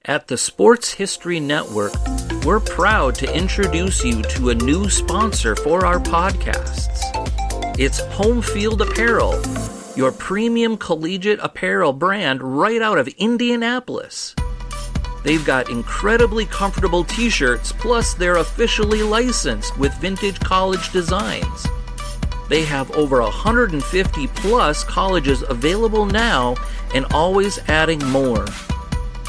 At the Sports History Network, we're proud to introduce you to a new sponsor for our podcasts. It's Home Field Apparel, your premium collegiate apparel brand right out of Indianapolis. They've got incredibly comfortable t-shirts, plus they're officially licensed with vintage college designs. They have over 150 plus colleges available now and always adding more.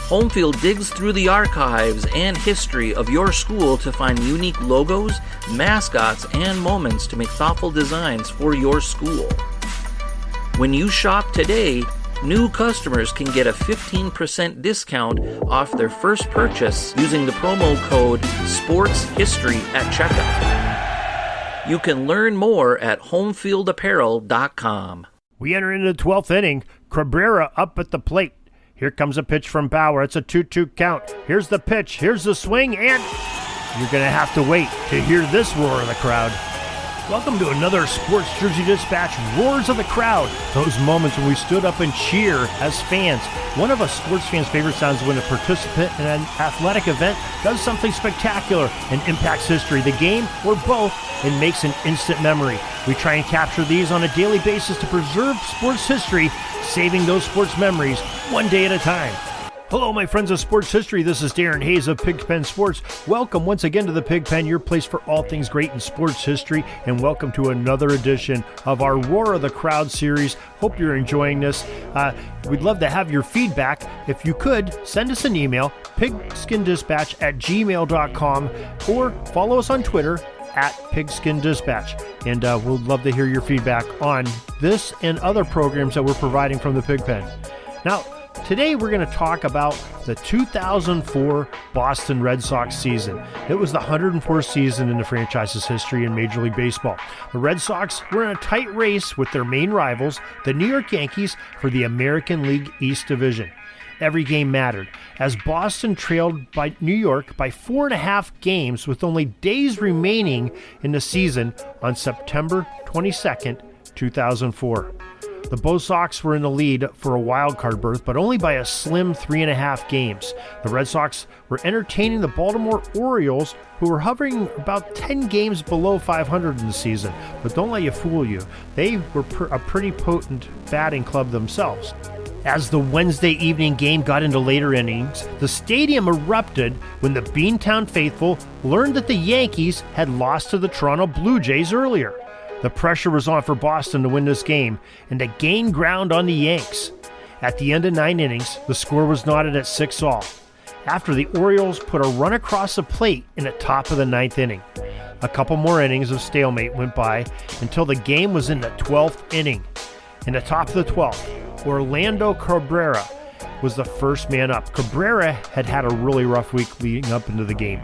Homefield digs through the archives and history of your school to find unique logos, mascots, and moments to make thoughtful designs for your school. When you shop today, new customers can get a 15% discount off their first purchase using the promo code SPORTSHISTORY at checkout. You can learn more at homefieldapparel.com. We enter into the 12th inning. Cabrera up at the plate. Here comes a pitch from Bauer. It's a 2-2 count. Here's the pitch. Here's the swing, and you're going to have to wait to hear this roar of the crowd. Welcome to another Sports Jersey Dispatch Roars of the Crowd. Those moments when we stood up and cheer as fans. One of a sports fan's favorite sounds when a participant in an athletic event does something spectacular and impacts history, the game, or both, and makes an instant memory. We try and capture these on a daily basis to preserve sports history, saving those sports memories one day at a time. Hello, my friends of sports history. This is Darren Hayes of Pigpen Sports. Welcome once again to the Pigpen, your place for all things great in sports history, and welcome to another edition of our Roar of the Crowd series. Hope you're enjoying this. We'd love to have your feedback. If you could, send us an email, pigskindispatch@gmail.com, or follow us on Twitter at Pigskin Dispatch. And we'd love to hear your feedback on this and other programs that we're providing from the Pigpen. Now, today we're going to talk about the 2004 Boston Red Sox season. It was the 104th season in the franchise's history in Major League Baseball. The Red Sox were in a tight race with their main rivals, the New York Yankees, for the American League East Division. Every game mattered, as Boston trailed by New York by 4.5 games with only days remaining in the season on September 22nd, 2004. The Bo Sox were in the lead for a wild card berth, but only by a slim 3.5 games. The Red Sox were entertaining the Baltimore Orioles, who were hovering about 10 games below 500 in the season. But don't let you fool you. They were a pretty potent batting club themselves. As the Wednesday evening game got into later innings, the stadium erupted when the Beantown faithful learned that the Yankees had lost to the Toronto Blue Jays earlier. The pressure was on for Boston to win this game and to gain ground on the Yanks. At the end of 9 innings, the score was knotted at 6-all, after the Orioles put a run across the plate in the top of the 9th inning. A couple more innings of stalemate went by until the game was in the 12th inning. In the top of the 12th, Orlando Cabrera was the first man up. Cabrera had had a really rough week leading up into the game.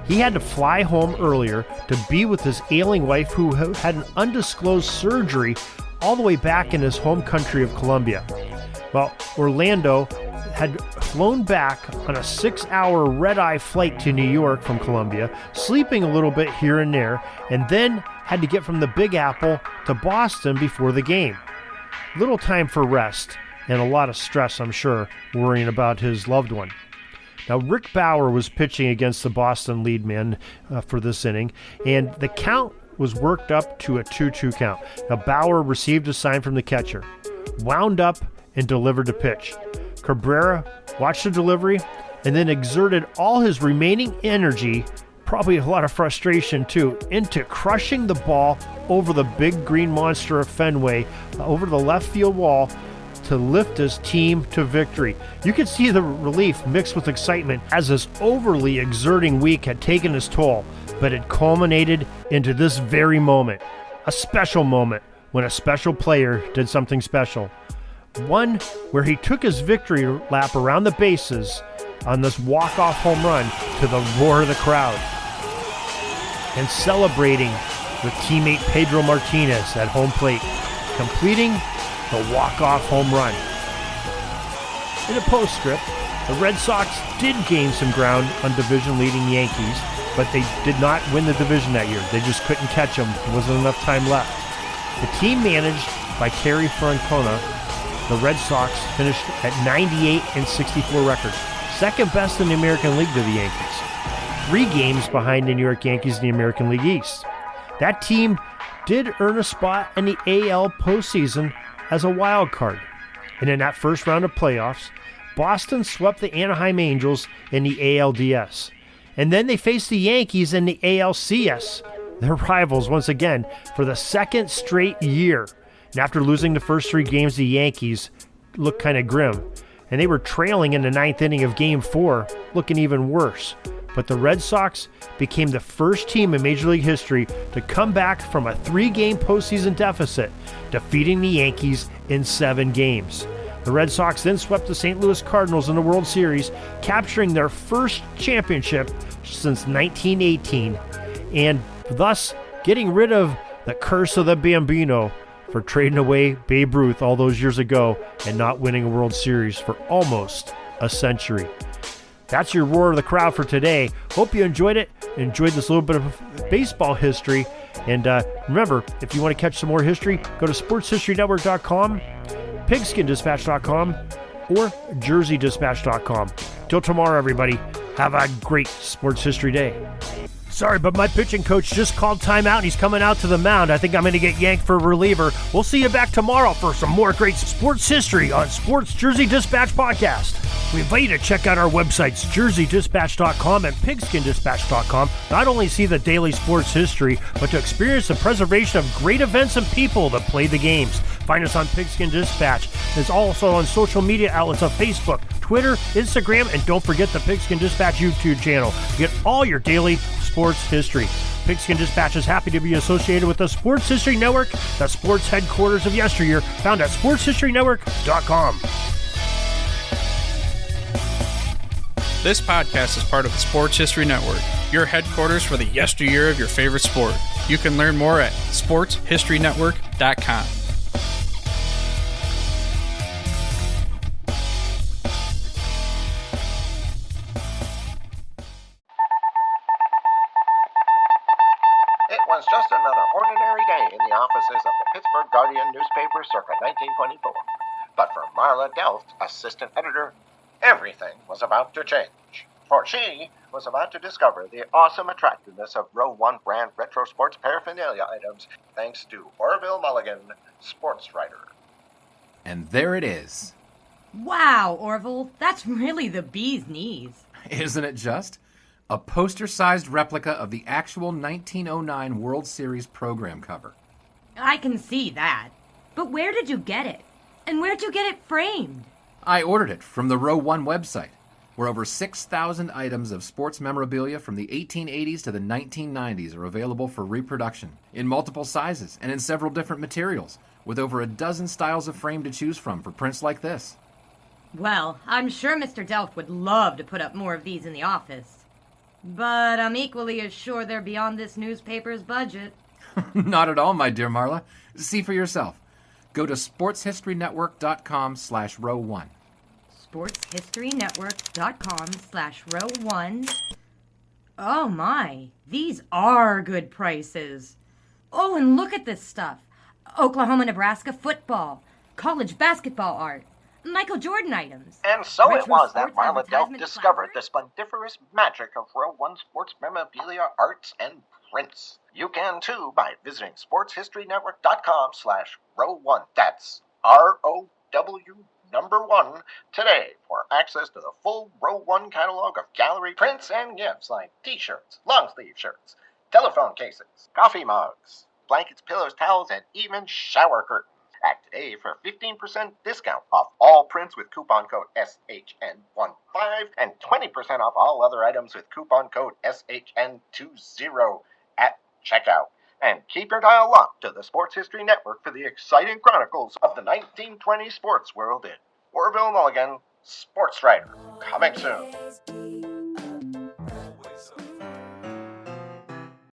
He had to fly home earlier to be with his ailing wife, who had an undisclosed surgery all the way back in his home country of Colombia. Well, Orlando had flown back on a 6-hour red-eye flight to New York from Colombia, sleeping a little bit here and there, and then had to get from the Big Apple to Boston before the game. Little time for rest, and a lot of stress, I'm sure, worrying about his loved one. Now, Rick Bauer was pitching against the Boston lead man for this inning, and the count was worked up to a 2-2 count. Now, Bauer received a sign from the catcher, wound up, and delivered the pitch. Cabrera watched the delivery and then exerted all his remaining energy, probably a lot of frustration too, into crushing the ball over the big green monster of Fenway, over the left field wall, to lift his team to victory. You could see the relief mixed with excitement as this overly exerting week had taken its toll, but it culminated into this very moment, a special moment when a special player did something special. One where he took his victory lap around the bases on this walk-off home run to the roar of the crowd, and celebrating with teammate Pedro Martinez at home plate, completing the walk-off home run. In a postscript, the Red Sox did gain some ground on division-leading Yankees, but they did not win the division that year. They just couldn't catch them. There wasn't enough time left. The team managed by Terry Francona, the Red Sox finished at 98-64 records, second best in the American League to the Yankees, 3 games behind the New York Yankees in the American League East. That team did earn a spot in the AL postseason as a wild card. And in that first round of playoffs, Boston swept the Anaheim Angels in the ALDS. And then they faced the Yankees in the ALCS, their rivals once again for the second straight year. And after losing the first 3 games, the Yankees looked kind of grim. And they were trailing in the 9th inning of Game 4, looking even worse. But the Red Sox became the first team in Major League history to come back from a 3-game postseason deficit, defeating the Yankees in 7 games. The Red Sox then swept the St. Louis Cardinals in the World Series, capturing their first championship since 1918, and thus getting rid of the curse of the Bambino for trading away Babe Ruth all those years ago and not winning a World Series for almost a century. That's your Roar of the Crowd for today. Hope you enjoyed it. Enjoyed this little bit of baseball history. And remember, if you want to catch some more history, go to sportshistorynetwork.com, pigskindispatch.com, or jerseydispatch.com. Till tomorrow, everybody, have a great sports history day. Sorry, but my pitching coach just called timeout and he's coming out to the mound. I think I'm going to get yanked for a reliever. We'll see you back tomorrow for some more great sports history on Sports Jersey Dispatch Podcast. We invite you to check out our websites, jerseydispatch.com and pigskindispatch.com. Not only see the daily sports history, but to experience the preservation of great events and people that play the games. Find us on Pigskin Dispatch. It's also on social media outlets on Facebook, Twitter, Instagram, and don't forget the Pigskin Dispatch YouTube channel. Get all your daily sports history. Pigskin Dispatch is happy to be associated with the Sports History Network, the sports headquarters of yesteryear, found at sportshistorynetwork.com. This podcast is part of the Sports History Network, your headquarters for the yesteryear of your favorite sport. You can learn more at sportshistorynetwork.com. It was just another ordinary day in the offices of the Pittsburgh Guardian newspaper circa 1924. But for Marla Delft, assistant editor, everything was about to change. For she was about to discover the awesome attractiveness of Row 1 brand retro sports paraphernalia items thanks to Orville Mulligan, sports writer. And there it is. Wow, Orville, that's really the bee's knees. Isn't it just? A poster-sized replica of the actual 1909 World Series program cover. I can see that. But where did you get it? And where'd you get it framed? I ordered it from the Row 1 website, where over 6,000 items of sports memorabilia from the 1880s to the 1990s are available for reproduction, in multiple sizes and in several different materials, with over a dozen styles of frame to choose from for prints like this. Well, I'm sure Mr. Delft would love to put up more of these in the office. But I'm equally as sure they're beyond this newspaper's budget. Not at all, my dear Marla. See for yourself. Go to sportshistorynetwork.com/row1. sportshistorynetwork.com/row1. Oh my, these are good prices. Oh, and look at this stuff. Oklahoma-Nebraska football, college basketball art, Michael Jordan items. And so retro it was that sports Marla Delft advertisement discovered the flowers. splendiferous magic of Row 1 sports memorabilia, arts, and prints. You can too by visiting sportshistorynetwork.com/row1. That's ROW1 today for access to the full Row 1 catalog of gallery prints and gifts like t-shirts, long-sleeve shirts, telephone cases, coffee mugs, blankets, pillows, towels, and even shower curtains. Act today for 15% discount off all prints with coupon code SHN15 and 20% off all other items with coupon code SHN20 at checkout. And keep your dial locked to the Sports History Network for the exciting chronicles of the 1920 sports world in Orville Mulligan, sports writer. Coming soon.